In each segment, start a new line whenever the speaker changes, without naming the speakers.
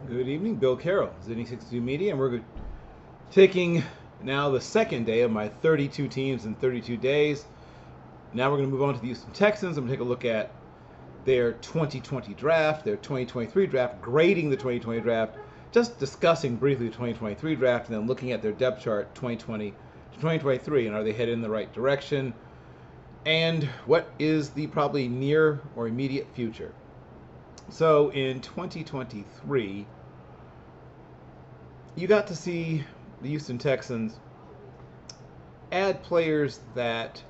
Good evening, Bill Carroll, Zennie62 Media, and we're taking now the second day of my 32 teams in 32 days. Now we're going to move on to the Houston Texans. I'm going to take a look at their 2020 draft, their 2023 draft, grading the 2020 draft, just discussing briefly the 2023 draft, and then looking at their depth chart 2020 to 2023, and are they headed in the right direction, and what is the probably near or immediate future. So in 2023, you got to see the Houston Texans add players that,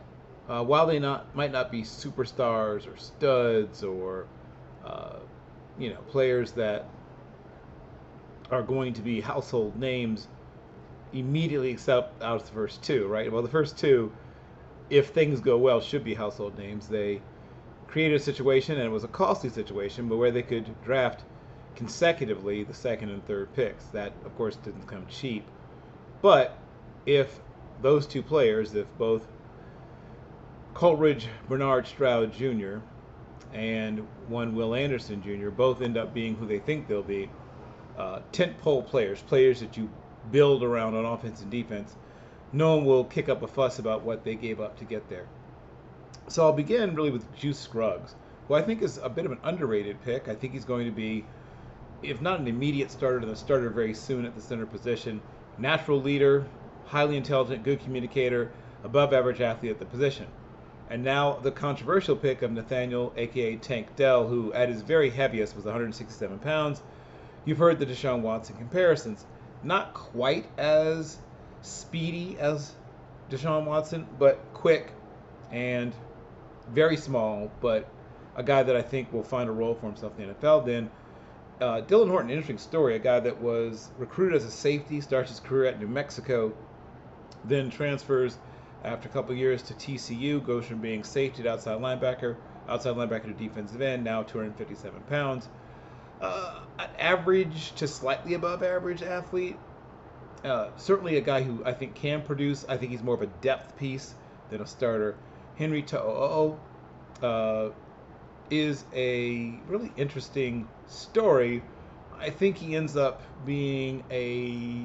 while they might not be superstars or studs or players that are going to be household names immediately, except out of the first two, right? Well, the first two, if things go well, should be household names. They created a situation, and it was a costly situation, but where they could draft consecutively the second and third picks. That, of course, didn't come cheap. But if those two players, if both Coleridge Bernard Stroud Jr. and one Will Anderson Jr. both end up being who they think they'll be, tentpole players that you build around on offense and defense, no one will kick up a fuss about what they gave up to get there. So I'll begin really with Juice Scruggs, who I think is a bit of an underrated pick. I think he's going to be, if not an immediate starter, then a starter very soon at the center position. Natural leader, highly intelligent, good communicator, above average athlete at the position. And now the controversial pick of Nathaniel, aka Tank Dell, who at his very heaviest was 167 pounds. You've heard the Deshaun Watson comparisons. Not quite as speedy as Deshaun Watson, but quick and very small, but a guy that I think will find a role for himself in the NFL. Then Dylan Horton, interesting story, a guy that was recruited as a safety, starts his career at New Mexico, then transfers after a couple of years to TCU, goes from being safety to outside linebacker to defensive end, now 257 pounds. An average to slightly above average athlete. Certainly a guy who I think can produce. I think he's more of a depth piece than a starter. Henry To'o is a really interesting story. I think he ends up being a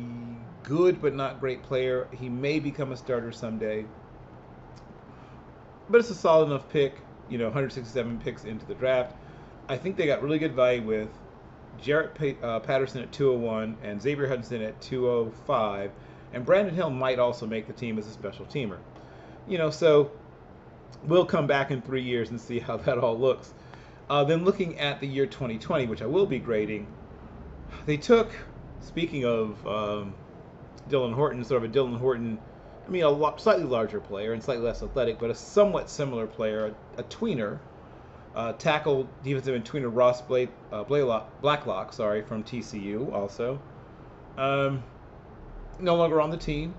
good but not great player. He may become a starter someday. But it's a solid enough pick, 167 picks into the draft. I think they got really good value with Jarrett Patterson at 201 and Xavier Hudson at 205. And Brandon Hill might also make the team as a special teamer. So we'll come back in 3 years and see how that all looks. Then looking at the year 2020, which I will be grading, they took, speaking of Dylan Horton, sort of a Dylan Horton, a slightly larger player and slightly less athletic, but a somewhat similar player, a tweener, tackle defensive end tweener Ross Blacklock, from TCU also. No longer on the team.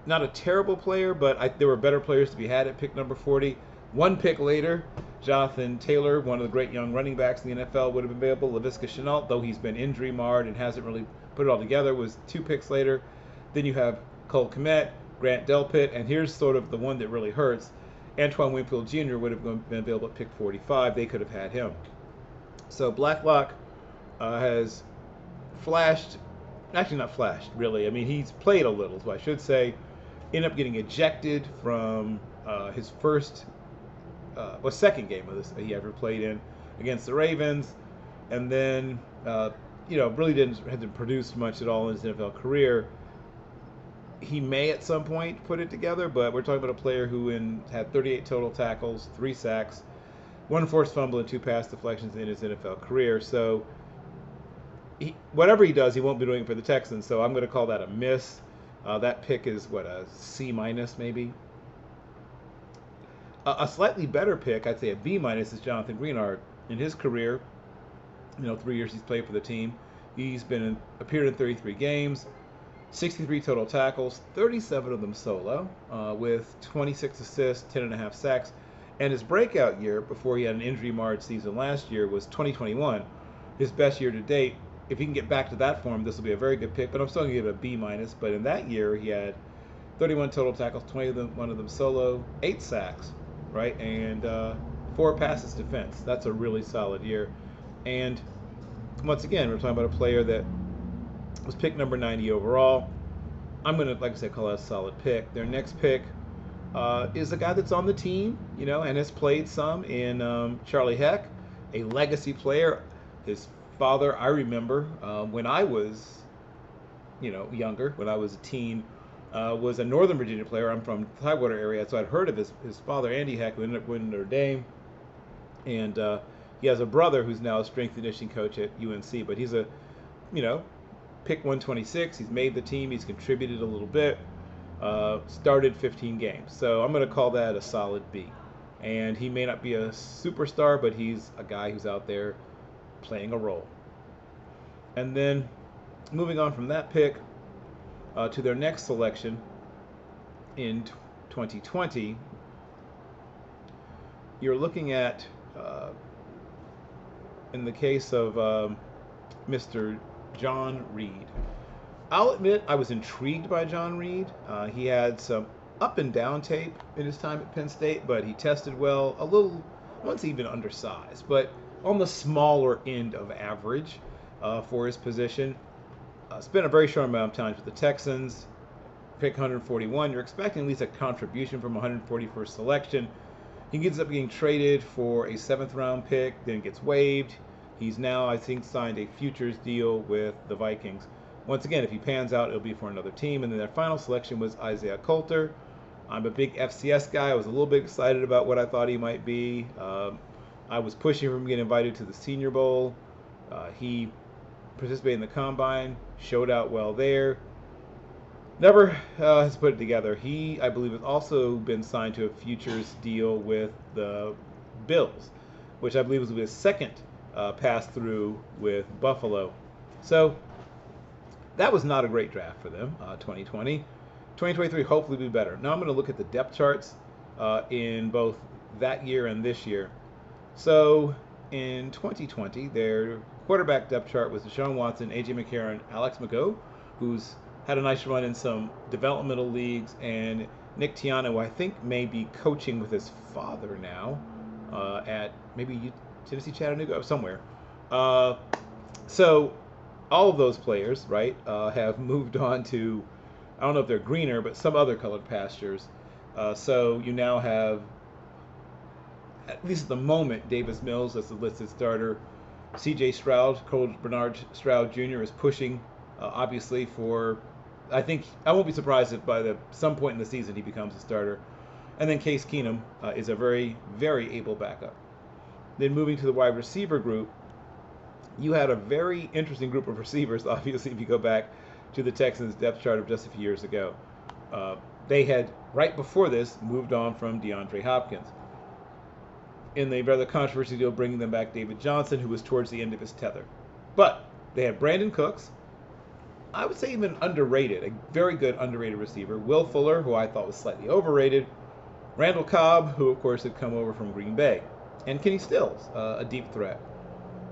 Not a terrible player, but there were better players to be had at pick number 40. One pick later, Jonathan Taylor, one of the great young running backs in the NFL, would have been available. Laviska Shenault, though he's been injury marred and hasn't really put it all together, was 2 picks later. Then you have Cole Kmet, Grant Delpit, and here's sort of the one that really hurts. Antoine Winfield Jr. would have been available at pick 45. They could have had him. So Blacklock has flashed, actually not flashed, really. He's played a little, so I should say. Ended up getting ejected from his second game of this he ever played in against the Ravens, and then really hasn't produced much at all in his NFL career. He may at some point put it together, but we're talking about a player who had 38 total tackles, 3 sacks, 1 forced fumble, and 2 pass deflections in his NFL career. So whatever he does, he won't be doing it for the Texans. So I'm going to call that a miss. That pick is a C- maybe. A slightly better pick, I'd say a B- is Jonathan Greenard. In his career, 3 years he's played for the team. He's appeared in 33 games, 63 total tackles, 37 of them solo, with 26 assists, 10.5 sacks. And his breakout year, before he had an injury-marred season last year, was 2021, his best year to date. If he can get back to that form, this will be a very good pick, but I'm still going to give it a B-. But in that year, he had 31 total tackles, 21 of them solo, 8 sacks, right? And 4 passes defense. That's a really solid year. And once again, we're talking about a player that was picked number 90 overall. I'm going to, like I said, call that a solid pick. Their next pick is a guy that's on the team, and has played some in Charlie Heck, a legacy player. His father, I remember when I was, younger, when I was a teen, was a Northern Virginia player. I'm from the Tidewater area, so I'd heard of his father, Andy Heck, who ended up winning Notre Dame. And he has a brother who's now a strength and conditioning coach at UNC, but he's a, pick 126. He's made the team. He's contributed a little bit. Started 15 games. So I'm going to call that a solid B. And he may not be a superstar, but he's a guy who's out there playing a role. And then moving on from that pick to their next selection in 2020, you're looking at, in the case of Mr. John Reed. I'll admit I was intrigued by John Reed. He had some up and down tape in his time at Penn State, but he tested well, a little, once even undersized, but on the smaller end of average for his position. Spent a very short amount of time with the Texans, pick 141. You're expecting at least a contribution from 141st selection. He ends up getting traded for a 7th round pick, then gets waived. He's now, I think, signed a futures deal with the Vikings. Once again, if he pans out, it'll be for another team. And then their final selection was Isaiah Coulter. I'm a big FCS guy. I was a little bit excited about what I thought he might be. I was pushing for him to get invited to the Senior Bowl. He participated in the Combine, showed out well there. Never has put it together. He, I believe, has also been signed to a futures deal with the Bills, which I believe was his second pass through with Buffalo. So that was not a great draft for them, 2020. 2023 hopefully will be better. Now I'm going to look at the depth charts in both that year and this year. So in 2020, their quarterback depth chart was Deshaun Watson, A.J. McCarron, Alex McGough, who's had a nice run in some developmental leagues, and Nick Tiana, who I think may be coaching with his father now at maybe Tennessee Chattanooga, somewhere. So all of those players, right, have moved on to, I don't know if they're greener, but some other colored pastures. So you now have, at least at the moment, Davis Mills as the listed starter. C.J. Stroud, Coach Bernard Stroud Jr. is pushing, obviously, for, I think, I won't be surprised if by some point in the season he becomes a starter. And then Case Keenum is a very, very able backup. Then moving to the wide receiver group, you had a very interesting group of receivers, obviously, if you go back to the Texans depth chart of just a few years ago. They had, right before this, moved on from DeAndre Hopkins. In the rather controversial deal, bringing them back David Johnson, who was towards the end of his tether. But they had Brandon Cooks, I would say even underrated, a very good underrated receiver. Will Fuller, who I thought was slightly overrated. Randall Cobb, who of course had come over from Green Bay. And Kenny Stills, a deep threat.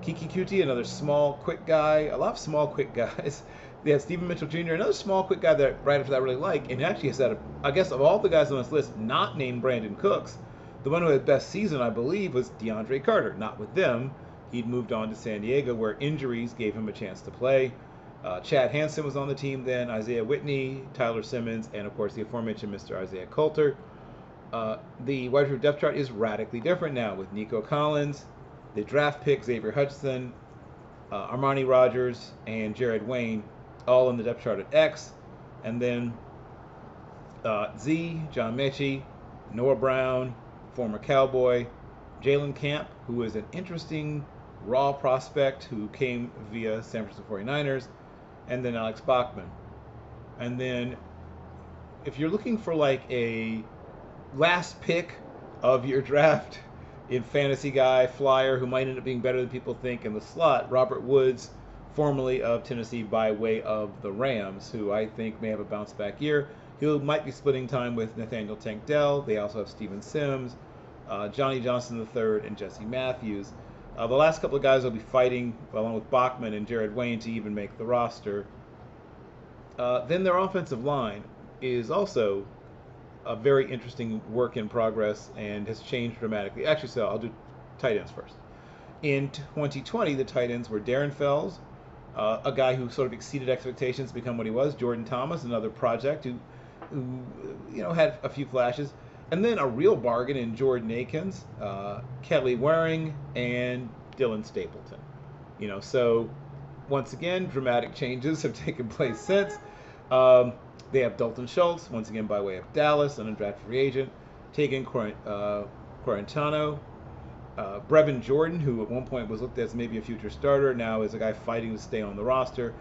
Kiki Kuti, another small, quick guy. A lot of small, quick guys. They had Stephen Mitchell Jr., another small, quick guy that right after that I really like. And actually has had, I guess, of all the guys on this list, not named Brandon Cooks, the one who had best season, I believe, was DeAndre Carter. Not with them. He'd moved on to San Diego, where injuries gave him a chance to play. Chad Hansen was on the team then, Isaiah Whitney, Tyler Simmons, and of course the aforementioned Mr. Isaiah Coulter. The wide receiver depth chart is radically different now with Nico Collins, the draft pick Xavier Hutchinson, Armani Rogers, and Jared Wayne, all in the depth chart at X. And then Z, John Mechie, Noah Brown, former Cowboy, Jalen Camp, who is an interesting raw prospect who came via San Francisco 49ers, and then Alex Bachman. And then if you're looking for like a last pick of your draft in fantasy guy, flyer, who might end up being better than people think in the slot, Robert Woods, formerly of Tennessee by way of the Rams, who I think may have a bounce back year. He might be splitting time with Nathaniel Tank Dell. They also have Steven Sims, Johnny Johnson III, and Jesse Matthews. The last couple of guys will be fighting, along with Bachman and Jared Wayne, to even make the roster. Then their offensive line is also a very interesting work in progress and has changed dramatically. Actually, so I'll do tight ends first. In 2020, the tight ends were Darren Fells, a guy who sort of exceeded expectations to become what he was. Jordan Thomas, another project who had a few flashes. And then a real bargain in Jordan Akins, Kelly Waring, and Dylan Stapleton. So once again, dramatic changes have taken place since. They have Dalton Schultz, once again by way of Dallas, an undrafted free agent. Tegan Quarantano. Brevin Jordan, who at one point was looked at as maybe a future starter, now is a guy fighting to stay on the roster.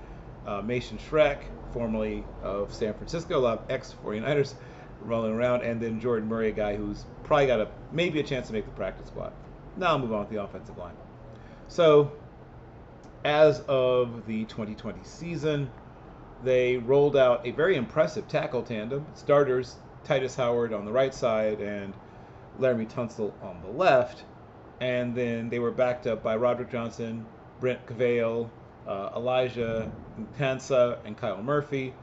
Mason Schreck, formerly of San Francisco, a lot of ex-49ers rolling around. And then Jordan Murray, a guy who's probably got maybe a chance to make the practice squad. Now I'll move on to the offensive line. So as of the 2020 season, they rolled out a very impressive tackle tandem. Starters, Titus Howard on the right side and Laramie Tunsil on the left. And then they were backed up by Roderick Johnson, Brent Cavale, Elijah Nkansa, and Kyle Murphy.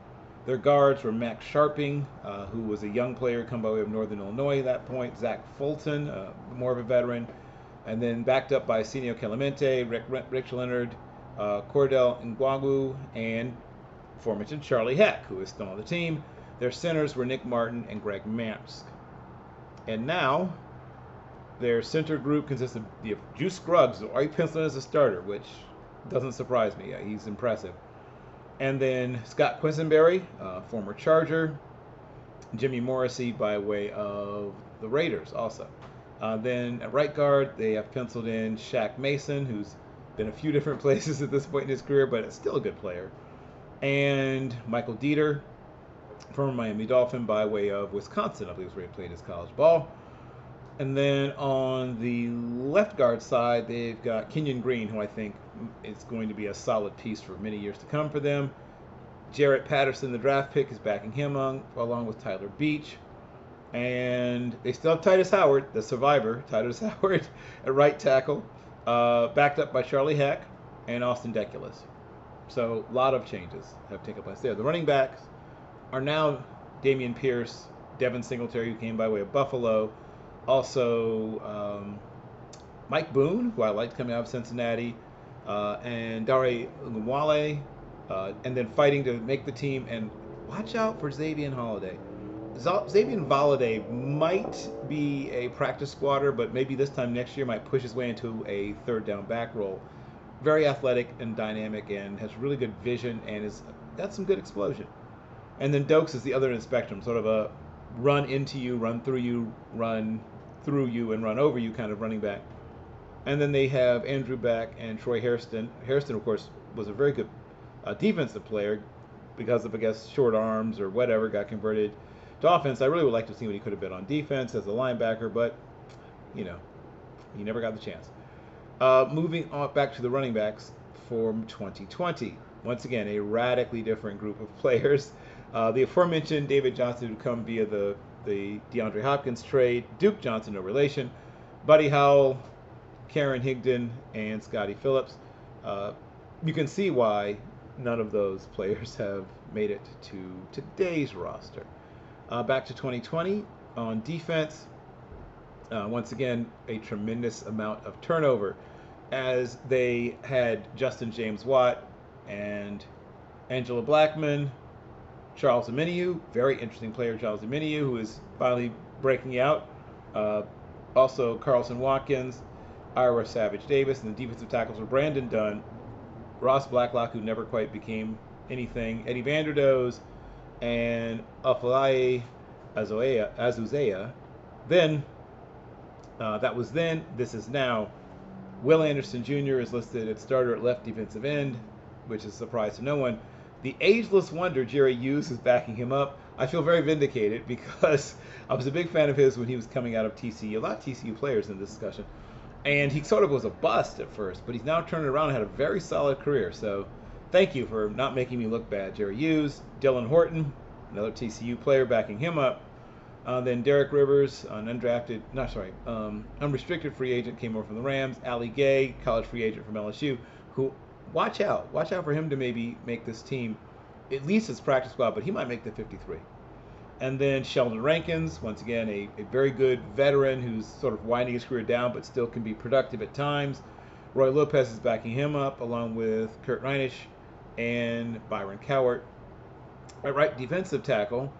Their guards were Max Sharping, who was a young player come by way of Northern Illinois at that point, Zach Fulton, more of a veteran, and then backed up by Senio Clemente, Rich Leonard, Cordell Ngwagu, and aforementioned Charlie Heck, who is still on the team. Their centers were Nick Martin and Greg Mamsk. And now their center group consists of Juice Scruggs, already penciled as a starter, which doesn't surprise me. He's impressive. And then Scott Quisenberry, former Charger. Jimmy Morrissey by way of the Raiders also. Then at right guard, they have penciled in Shaq Mason, who's been a few different places at this point in his career, but it's still a good player. And Michael Dieter, former Miami Dolphin by way of Wisconsin, I believe is where he played his college ball. And then on the left guard side, they've got Kenyon Green, who I think is going to be a solid piece for many years to come for them. Jarrett Patterson, the draft pick, is backing him along with Tyler Beach. And they still have Titus Howard, the survivor, Titus Howard at right tackle, backed up by Charlie Heck and Austin Deculus. So a lot of changes have taken place there. The running backs are now Damian Pierce, Devin Singletary, who came by way of Buffalo, also Mike Boone, who I liked coming out of Cincinnati, and Dare Ngwale, and then fighting to make the team. And watch out for Xavier Holiday. Xavier Holiday might be a practice squatter, but maybe this time next year might push his way into a third down back role. Very athletic and dynamic and has really good vision and has got some good explosion. And then Dokes is the other end of the spectrum, sort of a run into you, run through you, and run over you kind of running back. And then they have Andrew Beck and Troy Hairston. Hairston, of course, was a very good defensive player because of, I guess, short arms or whatever, got converted to offense. I really would like to see what he could have been on defense as a linebacker, but, he never got the chance. Moving on back to the running backs from 2020. Once again, a radically different group of players. The aforementioned David Johnson, who come via the DeAndre Hopkins trade, Duke Johnson, no relation, Buddy Howell, Karen Higdon, and Scotty Phillips. You can see why none of those players have made it to today's roster. Back to 2020, on defense, once again, a tremendous amount of turnover as they had Justin James Watt and Angela Blackman, Charles Omenihu, very interesting player, Charles Omenihu, who is finally breaking out. Also Carlson Watkins, Ira Savage Davis, and the defensive tackles were Brandon Dunn, Ross Blacklock, who never quite became anything, Eddie Vanderdoes, and Afolaye Azuzea. Then, that was then, this is now. Will Anderson Jr. is listed at starter at left defensive end, which is a surprise to no one. The ageless wonder, Jerry Hughes, is backing him up. I feel very vindicated because I was a big fan of his when he was coming out of TCU. A lot of TCU players in this discussion. And he sort of was a bust at first, but he's now turned around and had a very solid career. So thank you for not making me look bad, Jerry Hughes. Dylan Horton, another TCU player, backing him up. Then Derek Rivers, an unrestricted free agent, came over from the Rams. Ali Gay, college free agent from LSU, who, watch out for him to maybe make this team, at least his practice squad, but he might make the 53. And then Sheldon Rankins, once again, a very good veteran who's sort of winding his career down, but still can be productive at times. Roy Lopez is backing him up, along with Kurt Reinisch and Byron Cowart. At right defensive tackle,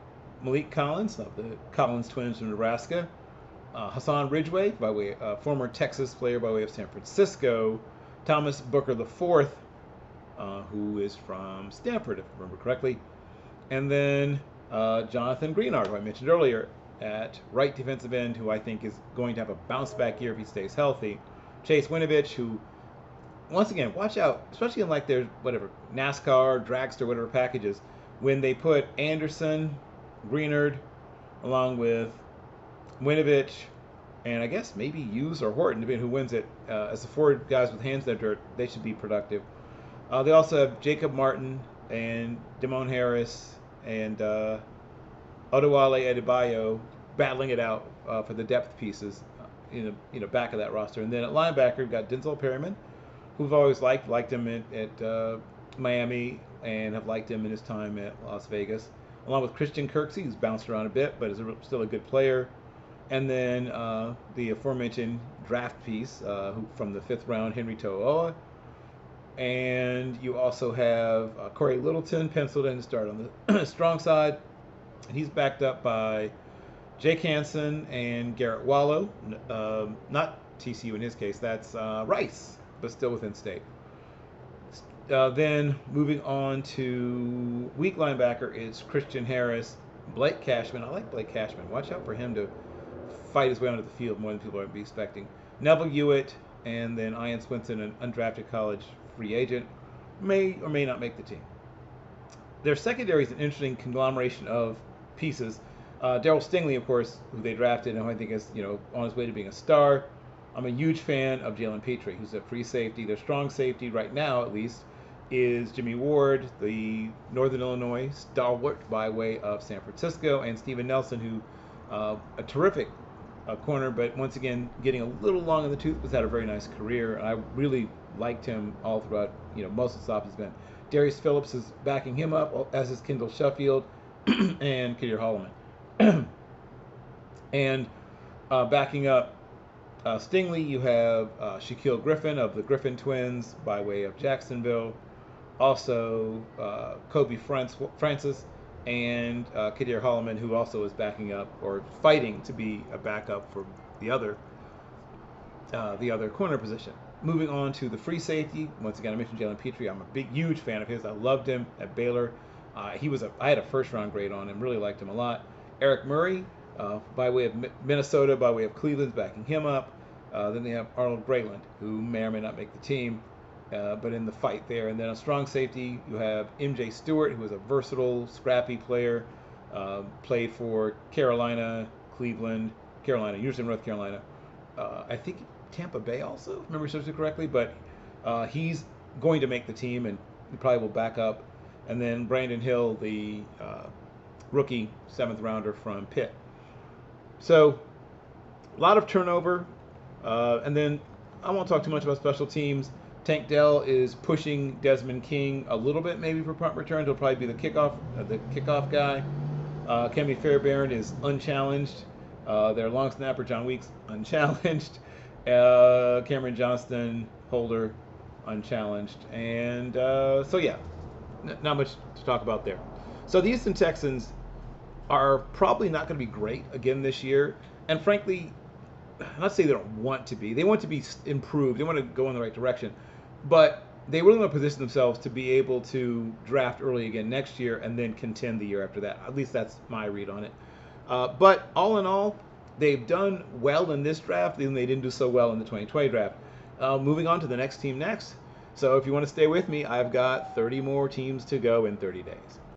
Malik Collins of the Collins twins from Nebraska. Hassan Ridgeway, by way former Texas player by way of San Francisco. Thomas Booker IV, who is from Stanford, if I remember correctly. And then Jonathan Greenard, who I mentioned earlier, at right defensive end, who I think is going to have a bounce back year if he stays healthy. Chase Winovich, who, once again, watch out, especially in like their whatever NASCAR, dragster, whatever packages, when they put Anderson, Greenard, along with Winovich, and I guess maybe Hughes or Horton, depending who wins it, as the four guys with hands in the dirt, they should be productive. They also have Jacob Martin and Damone Harris and Odewale Adebayo battling it out for the depth pieces in the back of that roster. And then at linebacker, we've got Denzel Perryman, who I've always liked him at Miami, and have liked him in his time at Las Vegas, along with Christian Kirksey, who's bounced around a bit, but is still a good player. And then the aforementioned draft piece from the 5th round, Henry To'oa. And you also have Corey Littleton penciled in to start on the strong side. And he's backed up by Jake Hansen and Garrett Wallow. Not TCU in his case, that's Rice, but still within state. Then moving on to weak linebacker is Christian Harris, Blake Cashman. I like Blake Cashman. Watch out for him to fight his way onto the field more than people might be expecting. Neville Hewitt, and then Ian Swinson, an undrafted college free agent, may or may not make the team. Their secondary is an interesting conglomeration of pieces. Daryl Stingley, of course, who they drafted, and who I think is on his way to being a star. I'm a huge fan of Jalen Petrie, who's a free safety. Their strong safety right now, at least, is Jimmy Ward, the Northern Illinois stalwart by way of San Francisco, and Steven Nelson, who a terrific corner, but once again getting a little long in the tooth, has had a very nice career. I really liked him all throughout most of the stops he's been. Darius Phillips is backing him up, as is Kendall Sheffield and Kadir Holloman. And backing up Stingley, you have Shaquille Griffin of the Griffin twins by way of Jacksonville. Also Kobe Francis and Kadir Holloman, who also is backing up or fighting to be a backup for the other corner position. Moving on to the free safety, once again I mentioned Jalen Petrie. I'm a huge fan of his. I loved him at Baylor. I had a first-round grade on him. Really liked him a lot. Eric Murray, by way of Minnesota, by way of Cleveland's backing him up. Then they have Arnold Grayland, who may or may not make the team, but in the fight there. And then a strong safety, you have MJ Stewart, who is a versatile, scrappy player, played for Carolina, Cleveland, Carolina, University of North Carolina. I think Tampa Bay also, if memory serves me correctly, but he's going to make the team and he probably will back up. And then Brandon Hill, the rookie 7th rounder from Pitt. So a lot of turnover. And then I won't talk too much about special teams. Tank Dell is pushing Desmond King a little bit, maybe for punt return. He'll probably be the kickoff guy. Kemi Fairbairn is unchallenged. Their long snapper John Weeks unchallenged. Cameron Johnston, holder, unchallenged. And so yeah, not much to talk about there. So the Houston Texans are probably not going to be great again this year. And frankly, not to say they don't want to be. They want to be improved. They want to go in the right direction. But they really want to position themselves to be able to draft early again next year and then contend the year after that. At least that's my read on it. But all in all, they've done well in this draft, even though they didn't do so well in the 2020 draft. Moving on to the next team next. So if you want to stay with me, I've got 30 more teams to go in 30 days.